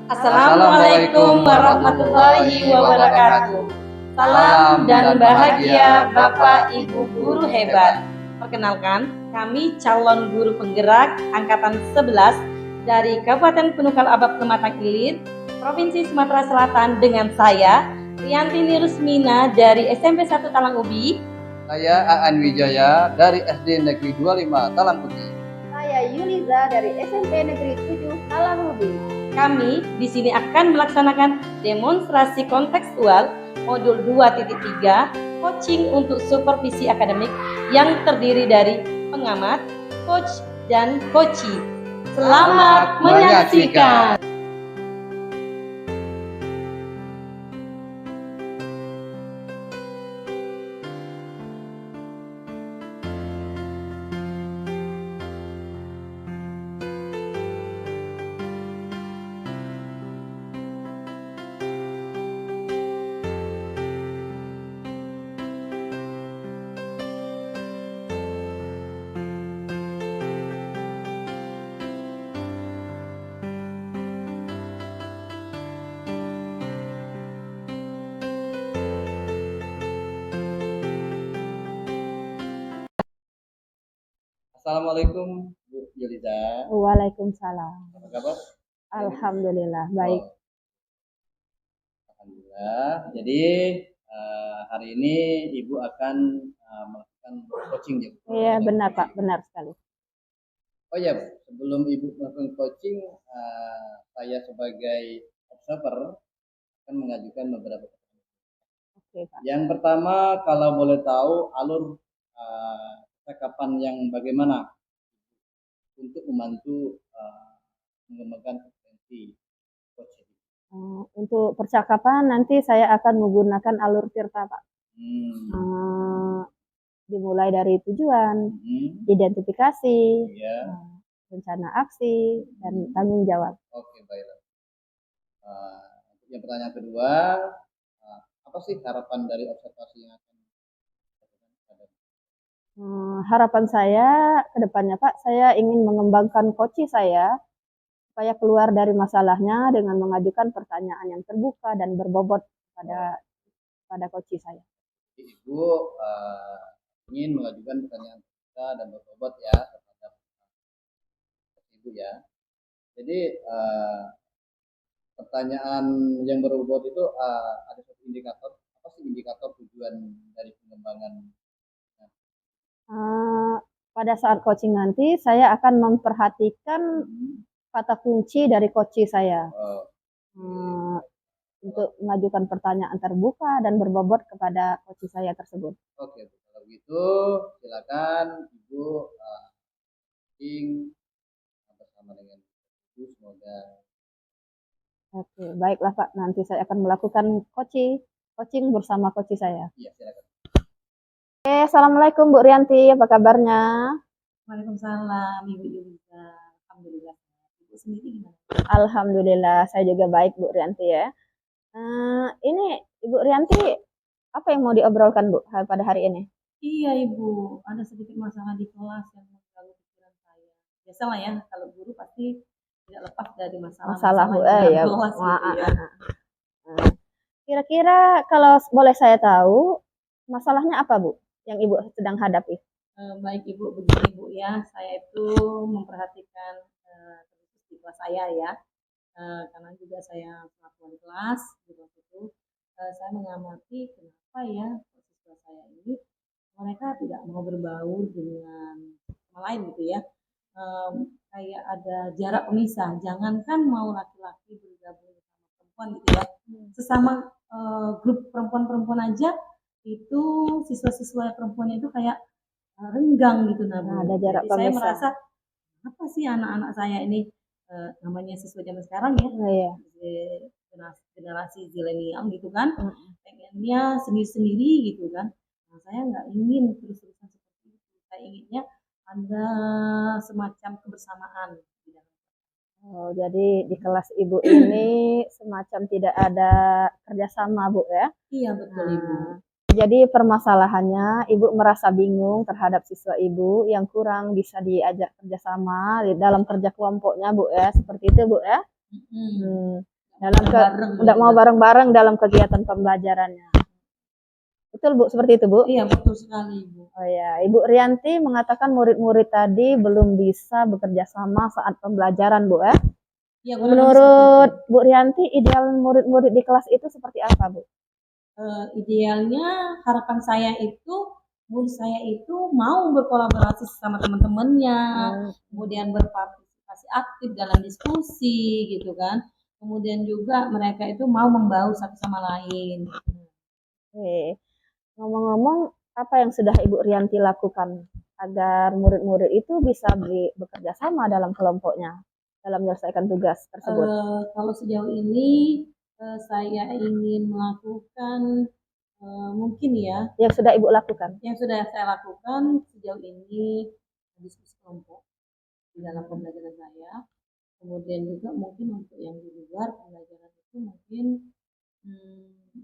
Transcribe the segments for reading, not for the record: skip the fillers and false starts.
Assalamualaikum warahmatullahi wabarakatuh. Salam dan bahagia Bapak Ibu guru hebat. Perkenalkan, kami calon guru penggerak angkatan 11 dari Kabupaten Penukal Abab Kematang Ilir, Provinsi Sumatera Selatan dengan saya Rianti Nirusmina dari SMP 1 Talang Ubi. Saya Aan Wijaya dari SD Negeri 25 Talang Ubi. Saya Yuliza dari SMP Negeri 7 Talang Ubi. Kami di sini akan melaksanakan demonstrasi kontekstual modul 2.3 coaching untuk supervisi akademik yang terdiri dari pengamat, coach, dan coachee. Selamat menyaksikan. Assalamualaikum Bu Yuliza. Waalaikumsalam. Apa kabar? Alhamdulillah baik. Alhamdulillah. Jadi hari ini Ibu akan melakukan coaching ya? Iya benar Pak, benar sekali. Oh ya, sebelum Ibu melakukan coaching, saya sebagai observer akan mengajukan beberapa pertanyaan. Oke Pak. Yang pertama, kalau boleh tahu alur percakapan yang bagaimana untuk membantu mengembangkan kompetensi coaching. Untuk percakapan nanti saya akan menggunakan alur Tirta Pak. Dimulai dari tujuan, identifikasi, rencana aksi, dan tanggung jawab. Oke, baiklah. Yang pertanyaan kedua, apa sih harapan dari observasi yang akan dilakukan? Harapan saya ke depannya Pak, saya ingin mengembangkan coaching saya supaya keluar dari masalahnya dengan mengajukan pertanyaan yang terbuka dan berbobot pada coaching saya. Ibu ingin mengajukan pertanyaan terbuka dan berbobot ya terhadap Ibu ya. Jadi pertanyaan yang berbobot itu ada satu indikator. Apa sih indikator tujuan dari pengembangan? Pada saat coaching nanti saya akan memperhatikan kata kunci dari coaching saya untuk mengajukan pertanyaan terbuka dan berbobot kepada coaching saya tersebut. Oke, kalau gitu silakan Ibu coaching bersama dengan Ibu, semoga. Oke, baiklah Pak, nanti saya akan melakukan coaching bersama coaching saya. Iya, silakan. Assalamualaikum Bu Rianti, apa kabarnya? Waalaikumsalam Ibu Yuliza. Alhamdulillah. Ibu sendiri gimana? Alhamdulillah, saya juga baik Bu Rianti ya. Ini Ibu Rianti, apa yang mau diobrolkan Bu pada hari ini? Iya Ibu, ada sedikit masalah di kelas yang mengganggu pikiran saya. Biasalah ya, kalau guru pasti tidak lepas dari masalah Bu, ya. Kelas gitu ya. Kira-kira kalau boleh saya tahu, masalahnya apa Bu yang Ibu sedang hadapi? Baik Ibu, begini Bu ya, saya itu memperhatikan di kelas saya ya, karena juga saya satuan kelas di waktu itu, saya mengamati kenapa ya siswa saya ini mereka tidak mau berbaur dengan sama lain gitu ya, kayak ada jarak pemisah. Jangankan mau laki-laki bergabung sama perempuan gitu ya, sesama grup perempuan-perempuan aja itu siswa-siswa perempuan itu kayak renggang gitu. Nah, ada jarak jadi saya pemisah. merasa apa sih anak-anak saya ini, namanya siswa zaman sekarang ya, Oh, iya. generasi zilenial gitu kan, Mm. pengennya sendiri-sendiri gitu kan. Nah, saya nggak ingin terus-terusan seperti itu. Saya inginnya ada semacam kebersamaan di dalam. Oh, jadi di kelas Ibu ini semacam tidak ada kerjasama, Bu ya? Iya betul Ibu. Nah, jadi permasalahannya Ibu merasa bingung terhadap siswa Ibu yang kurang bisa diajak kerjasama di dalam kerja kelompoknya, Bu ya? Seperti itu, Bu ya? Mm-mm. Dalam Bareng tidak gitu mau kan. bareng-bareng dalam kegiatan pembelajarannya. Betul, Bu, seperti itu, Bu? Iya betul sekali Ibu. Oh ya, Ibu Rianti mengatakan murid-murid tadi belum bisa bekerja sama saat pembelajaran, Bu ya? Iya kurang lebih seperti itu. Menurut Bu Rianti, ideal murid-murid di kelas itu seperti apa, Bu? Idealnya harapan saya itu murid saya itu mau berkolaborasi sama teman-temannya, kemudian berpartisipasi aktif dalam diskusi gitu kan. Kemudian juga mereka itu mau membaur satu sama lain. Oke. Ngomong-ngomong, apa yang sudah Ibu Rianti lakukan agar murid-murid itu bisa bekerja sama dalam kelompoknya dalam menyelesaikan tugas tersebut? Kalau sejauh ini saya ingin melakukan mungkin ya Yang sudah Ibu lakukan? yang sudah saya lakukan sejauh ini diskusi kelompok di dalam pembelajaran saya. Kemudian juga mungkin untuk yang di luar pembelajaran itu mungkin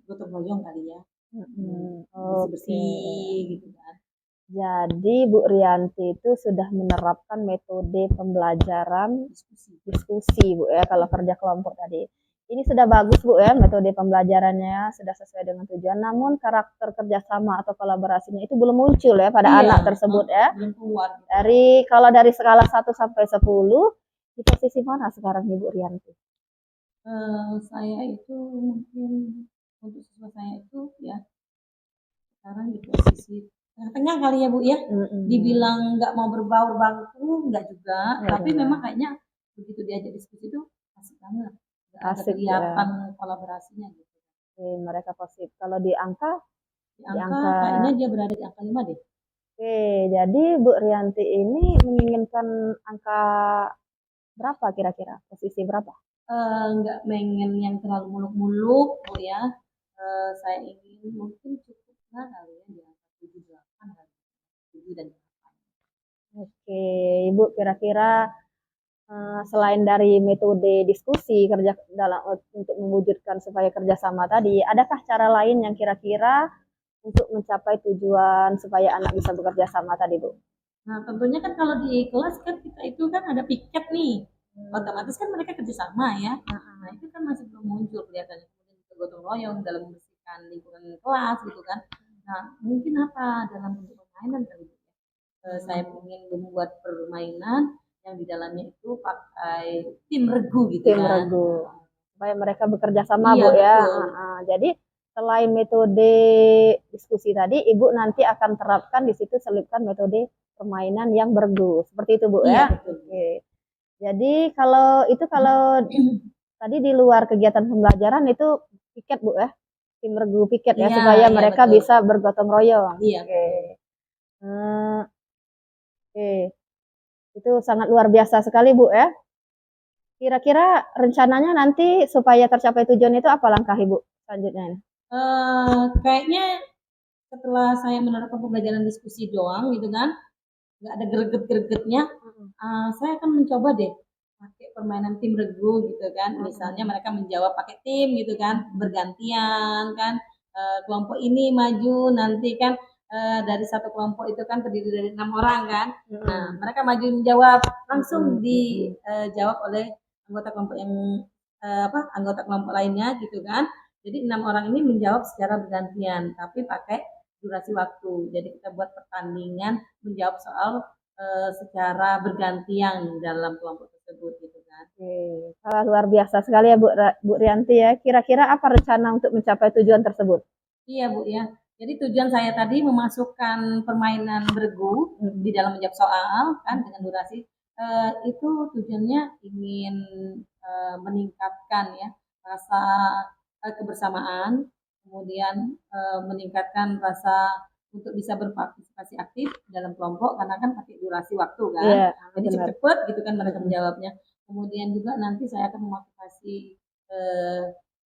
gotong royong kali ya, Oke. bersih-bersih gitu kan. Jadi Bu Rianti itu sudah menerapkan metode pembelajaran diskusi Bu ya kalau kerja kelompok tadi. Ini sudah bagus Bu ya metode pembelajarannya sudah sesuai dengan tujuan. Namun karakter kerjasama atau kolaborasinya itu belum muncul ya pada Iya, anak tersebut ya. belum keluar. Dari skala 1 sampai 10 di posisi mana sekarang Ibu Rianti? Saya itu mungkin untuk siswa saya itu ya sekarang di posisi tengah-tengah kali ya Bu ya. Dibilang nggak mau berbaur bangku nggak juga, tapi memang kayaknya begitu diajak diskusi itu asik banget. Nggak ada Asik kelihatan ya. kolaborasinya gitu. Mereka positif. Kalau di angka, Di angka kayaknya dia berada di angka 5 deh. Oke, jadi Bu Rianti ini menginginkan angka berapa kira-kira? Posisi berapa? Nggak pengen yang terlalu muluk-muluk Bu ya. Saya ingin mungkin cukuplah kali ya di angka 7 8 kali. 7 dan 8. Oke, Ibu kira-kira selain dari metode diskusi kerja dalam untuk mewujudkan supaya kerjasama tadi, adakah cara lain yang kira-kira untuk mencapai tujuan supaya anak bisa bekerja sama tadi, Bu? Nah, tentunya kan kalau di kelas kan kita itu kan ada piket nih. Otomatis kan mereka kerjasama ya. Nah, itu kan masih belum muncul kelihatannya. Kemudian juga gotong royong dalam membersihkan lingkungan kelas gitu kan. Nah, mungkin apa dalam bentuk permainan kali ya. Saya ingin membuat permainan yang di dalamnya itu pakai tim regu gitu Tim kan. regu. Supaya mereka bekerja sama, Iya, Bu ya. betul. Jadi selain metode diskusi tadi, Ibu nanti akan terapkan di situ selipkan metode permainan yang bergu. Seperti itu, Bu Iya, ya. betul. Oke. Jadi kalau tadi di luar kegiatan pembelajaran itu piket Bu ya. Tim regu piket ya Iya, supaya iya mereka betul. bisa bergotong royong. Iya, Oke. betul. Oke. Itu sangat luar biasa sekali Bu ya. Kira-kira rencananya nanti supaya tercapai tujuan itu apa langkah Ibu selanjutnya? Kayaknya setelah saya menerapkan pembelajaran diskusi doang gitu kan, nggak ada greget-gregetnya, saya akan mencoba deh pakai permainan tim regu gitu kan. Misalnya mereka menjawab pakai tim gitu kan, bergantian kan. Kelompok ini maju nanti kan dari satu kelompok itu kan terdiri dari 6 orang kan. Nah, mereka maju menjawab langsung dijawab oleh anggota kelompok yang anggota kelompok lainnya gitu kan. Jadi 6 orang ini menjawab secara bergantian, tapi pakai durasi waktu. Jadi kita buat pertandingan menjawab soal secara bergantian dalam kelompok tersebut gitu kan. Oke, luar biasa sekali ya Bu Rianti ya. Kira-kira apa rencana untuk mencapai tujuan tersebut? Iya Bu ya. Jadi tujuan saya tadi memasukkan permainan bergu di dalam menjawab soal kan dengan durasi itu tujuannya ingin meningkatkan ya rasa kebersamaan, kemudian meningkatkan rasa untuk bisa berpartisipasi aktif dalam kelompok karena kan pakai durasi waktu kan. Iya, Jadi benar. cepet-cepet gitu kan mereka menjawabnya. Kemudian juga nanti saya akan memotivasi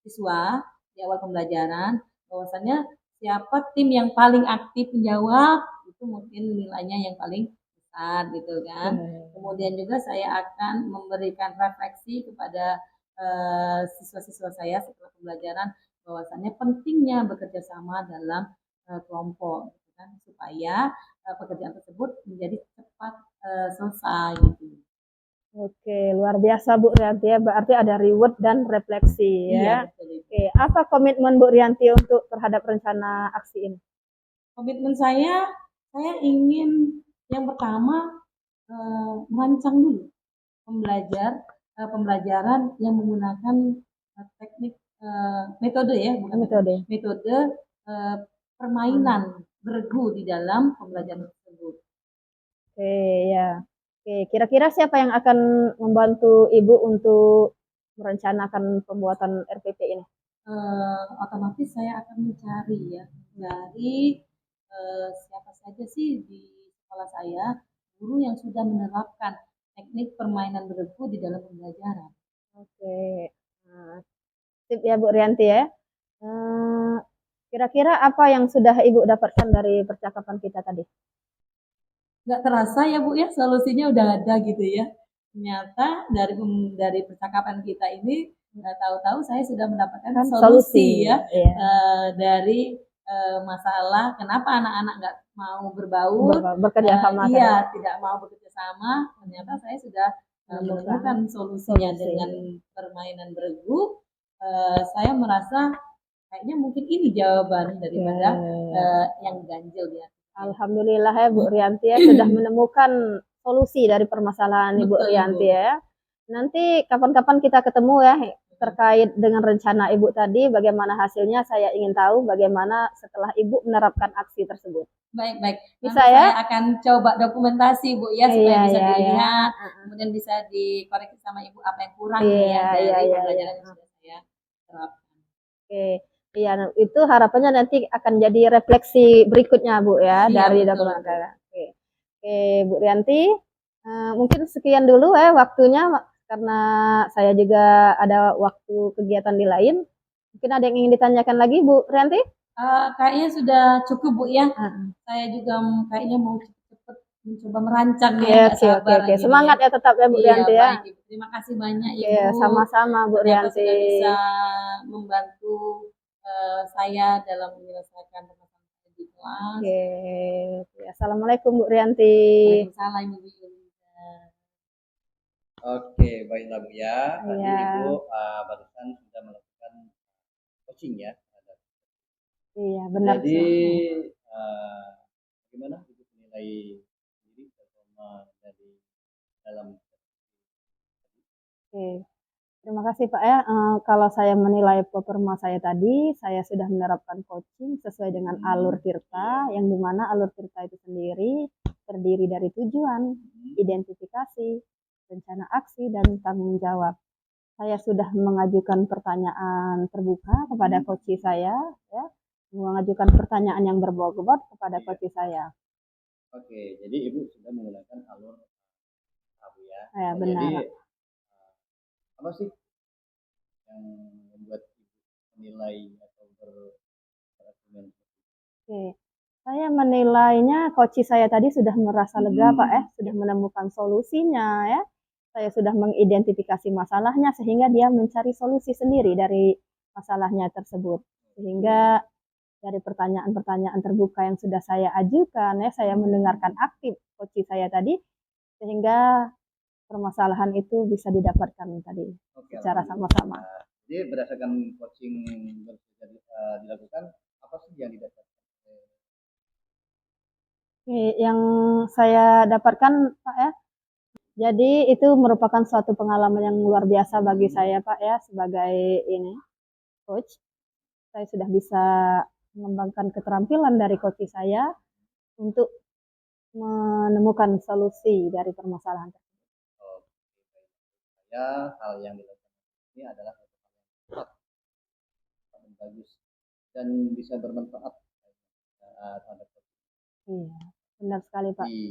siswa di awal pembelajaran bahwasannya siapa tim yang paling aktif menjawab itu mungkin nilainya yang paling besar gitu kan. Kemudian juga saya akan memberikan refleksi kepada siswa-siswa saya setelah pembelajaran bahwasannya pentingnya bekerja sama dalam kelompok gitu kan supaya pekerjaan tersebut menjadi cepat selesai gitu. Oke, luar biasa Bu Rianti ya. Berarti ada reward dan refleksi Iya ya. betul itu. Oke, apa komitmen Bu Rianti untuk terhadap rencana aksi ini? Komitmen saya ingin yang pertama merancang dulu pembelajaran yang menggunakan teknik metode ya, bukan metode permainan beregu di dalam pembelajaran tersebut. Oke, ya. Oke, kira-kira siapa yang akan membantu Ibu untuk merencanakan pembuatan RPP ini? Otomatis saya akan mencari ya, dari siapa saja sih di sekolah saya guru yang sudah menerapkan teknik permainan beregu di dalam pembelajaran. Oke, nah, sip ya Bu Rianti ya. Kira-kira apa yang sudah Ibu dapatkan dari percakapan kita tadi? Nggak terasa ya Bu ya, solusinya udah ada gitu ya. Ternyata dari percakapan kita ini nggak tahu-tahu saya sudah mendapatkan solusi ya Iya. dari masalah kenapa anak-anak nggak mau berbaur, Bekerja sama iya tidak mau bekerja sama. Ternyata saya sudah menemukan solusinya dengan permainan beregu. Saya merasa kayaknya mungkin ini jawaban daripada yang ganjil ya. Alhamdulillah ya Bu Rianti ya sudah menemukan solusi dari permasalahan Ibu Betul, Rianti Bu. ya. Nanti kapan-kapan kita ketemu ya terkait dengan rencana Ibu tadi, bagaimana hasilnya saya ingin tahu bagaimana setelah Ibu menerapkan aksi tersebut. Baik, baik. Bisa Nanti ya? saya akan coba dokumentasi Bu ya supaya Iya, bisa iya, dilihat, kemudian bisa dikoreksi sama Ibu apa yang kurang nih ya Iya, dari iya, iya, pembelajaran iya. yang sudah saya terapkan. Oke, iya itu harapannya nanti akan jadi refleksi berikutnya Bu ya Iya, dari betul, dokumentasi. Oke. Oke, Bu Rianti, mungkin sekian dulu ya waktunya karena saya juga ada waktu kegiatan di lain. Mungkin ada yang ingin ditanyakan lagi Bu Rianti? Kayaknya sudah cukup Bu ya. Saya juga kayaknya mau cepet-cepet mencoba merancang ya, nggak Oke, sabar oke. gini Semangat ya tetap ya Bu Iya, Rianti ya. baik Ibu. Terima kasih banyak Oke, Ibu. sama-sama Bu Ternyata Rianti. sudah bisa membantu saya dalam menyelesaikan permasalahan saya di kelas. Oke. Assalamualaikum Bu Rianti. Waalaikumsalam Ibu Yuliza. Oke, baiklah Bu ya. Tadi Iya. Ibu barusan sudah melakukan coaching ya. Iya, benar. Jadi bagaimana Ibu menilai diri performa dari dalam Oke. Terima kasih Pak ya. Kalau saya menilai performa saya tadi, saya sudah menerapkan coaching sesuai dengan alur Tirta, yang dimana alur Tirta itu sendiri terdiri dari tujuan, identifikasi, rencana aksi, dan tanggung jawab. Saya sudah mengajukan pertanyaan terbuka kepada coach saya, ya, mengajukan pertanyaan yang berbobot kepada coach saya. Oke, jadi Ibu sudah menggunakan alur tabu ya. Ya, benar. Jadi apa sih yang membuat Ibu menilai atau berargumen? Oke, saya menilainya coach saya tadi sudah merasa lega Pak ya, sudah menemukan solusinya ya. Saya sudah mengidentifikasi masalahnya sehingga dia mencari solusi sendiri dari masalahnya tersebut. Sehingga dari pertanyaan-pertanyaan terbuka yang sudah saya ajukan ya, saya mendengarkan aktif coach saya tadi sehingga permasalahan itu bisa didapatkan tadi secara sama-sama. Jadi berdasarkan coaching yang dilakukan, apa sih yang didapatkan? Yang saya dapatkan Pak ya, jadi itu merupakan suatu pengalaman yang luar biasa bagi saya Pak ya, sebagai ini coach. Saya sudah bisa mengembangkan keterampilan dari coach saya untuk menemukan solusi dari permasalahan tersebut. Ya, hal yang dilakukan ini adalah hal yang bagus dan bisa bermanfaat terhadap Iya, benar sekali Pak. Iya.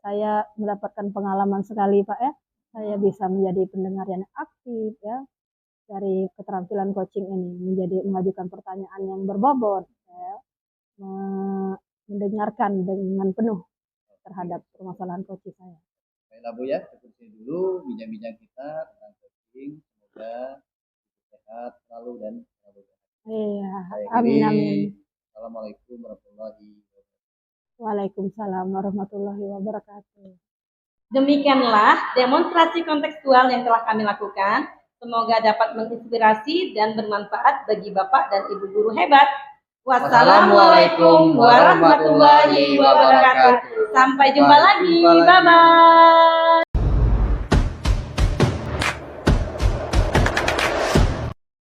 Saya mendapatkan pengalaman sekali Pak ya. Saya bisa menjadi pendengar yang aktif ya dari keterampilan coaching ini, menjadi mengajukan pertanyaan yang berbobot ya, mendengarkan dengan penuh terhadap permasalahan coaching saya. Baiklah Bu ya, cukup sini dulu bincang-bincang kita tentang coaching. Semoga sehat selalu dan selalu bahagia. Iya, Saya amin akhiri. amin. Assalamualaikum warahmatullahi wabarakatuh. Waalaikumsalam warahmatullahi wabarakatuh. Demikianlah demonstrasi kontekstual yang telah kami lakukan. Semoga dapat menginspirasi dan bermanfaat bagi Bapak dan Ibu guru hebat. Wassalamualaikum warahmatullahi wabarakatuh. Sampai jumpa lagi. Bye-bye.